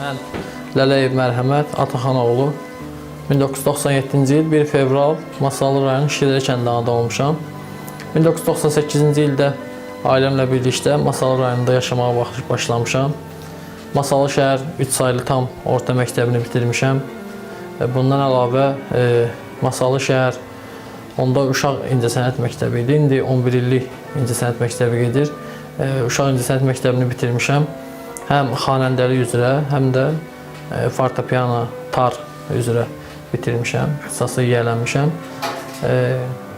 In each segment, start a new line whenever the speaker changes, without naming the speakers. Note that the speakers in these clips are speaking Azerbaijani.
Mən Lələyev Mərhəmət Ataxanoğlu 1997-ci il 1 fevral Masallı rayon Şilə kəndində anadan olmuşam. 1998-ci ildə ailəmlə birlikdə Masallı rayonunda yaşamağa başlamışam. Masallı şəhər 3 saylı tam orta məktəbini bitirmişəm. Bundan əlavə Masallı şəhər onda uşaq incəsənət məktəbi idi. İndi 11 illik incəsənət məktəbi gedir. Uşaq incəsənət məktəbini bitirmişəm. Həm xanəndəlik üzrə, həm də fortepiano, tar üzrə bitirmişəm, ixtisası yiyələnmişəm.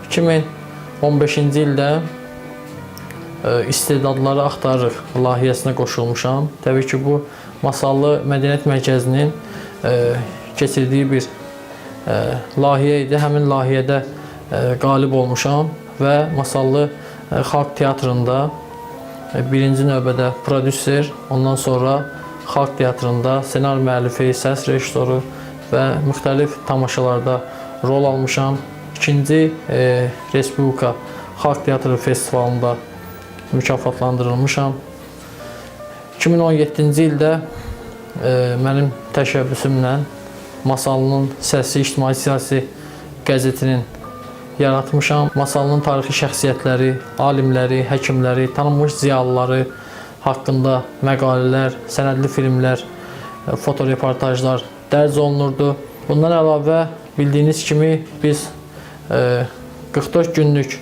2015-ci ildə istedadları axtarırıq layihəsinə qoşulmuşam. Təbii ki, bu Masallı Mədəniyyət Mərkəzinin keçirdiyi bir layihə idi. Həmin layihədə qalib olmuşam və Masallı Xalq Teatrında birinci növbədə prodüser, ondan sonra Xalq Teatrında ssenari müəllifi, səs rejissoru və müxtəlif tamaşalarda rol almışam. İkinci Respublika Xalq Teatrı Festivalında mükafatlandırılmışam. 2017-ci ildə mənim təşəbbüsümlə Masallının Səsi İctimai-Siyasi qəzetinin yaratmışam. Masallının tarixi şəxsiyyətləri, alimləri, həkimləri, tanınmış ziyalıları haqqında məqalələr, sənədli filmlər, fotoreportajlar dərc olunurdu. Bundan əlavə bildiyiniz kimi biz 44 günlük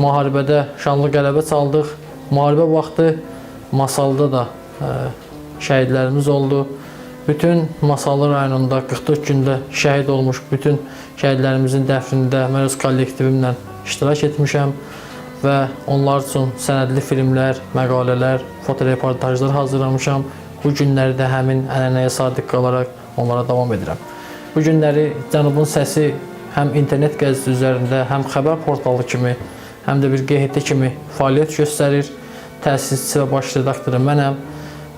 müharibədə şanlı qələbə çaldıq. Müharibə vaxtı Masallıda da şəhidlərimiz oldu. Bütün Masallı rayonunda 44 gündə şəhid olmuş bütün şəhidlərimizin dəfnində mən öz kollektivimlə iştirak etmişəm və onlar üçün sənədli filmlər, məqalələr, fotoreportajlar hazırlamışam. Bu günləri də həmin ənənəyə sadiq qalaraq onlara davam edirəm. Bu günləri Cənubun Səsi həm internet qəzetləri üzərində, həm xəbər portalı kimi, həm də bir QHT kimi fəaliyyət göstərir. Təsisçisi və baş redaktoru mənəm.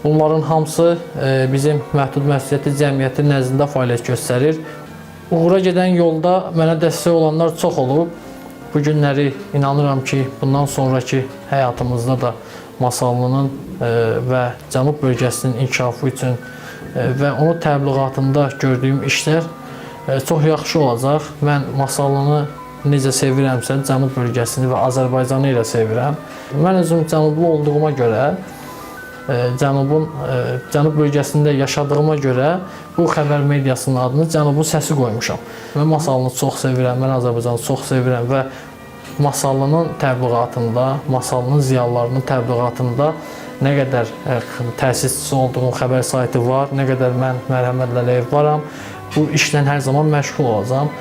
Bunların hamısı bizim məhdud məsuliyyətli cəmiyyətin nəzdində fəaliyyət göstərir. Uğura gedən yolda mənə dəstək olanlar çox olub. Bu günləri inanıram ki, bundan sonraki həyatımızda da Masallının və Cənub bölgəsinin inkişafı üçün və onun təbliğatında gördüyüm işlər çox yaxşı olacaq. Mən Masallını necə sevirəmsə, Cənub bölgəsini və Azərbaycanı ilə sevirəm. Mən özüm Cənublu olduğuma görə, Cənub bölgəsində yaşadığıma görə bu xəbər mediasının adını Cənubun Səsi qoymuşam. Mən Masallını çox sevirəm, mən Azərbaycanı çox sevirəm və Masallının təbliğatında, Masallının ziyalılarının təbliğatında nə qədər təsisçisi olduğum xəbər saytı var, nə qədər mən Mərhəmət Lələyev varam, bu işlə hər zaman məşğul olacağam.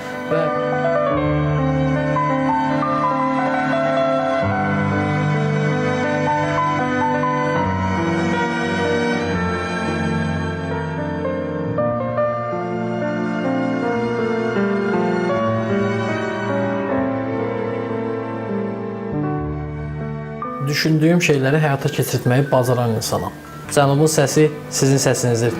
Düşündüyüm şeyləri həyata keçirtməyi bacaran insanam. Cənubun Səsi sizin səsinizdir.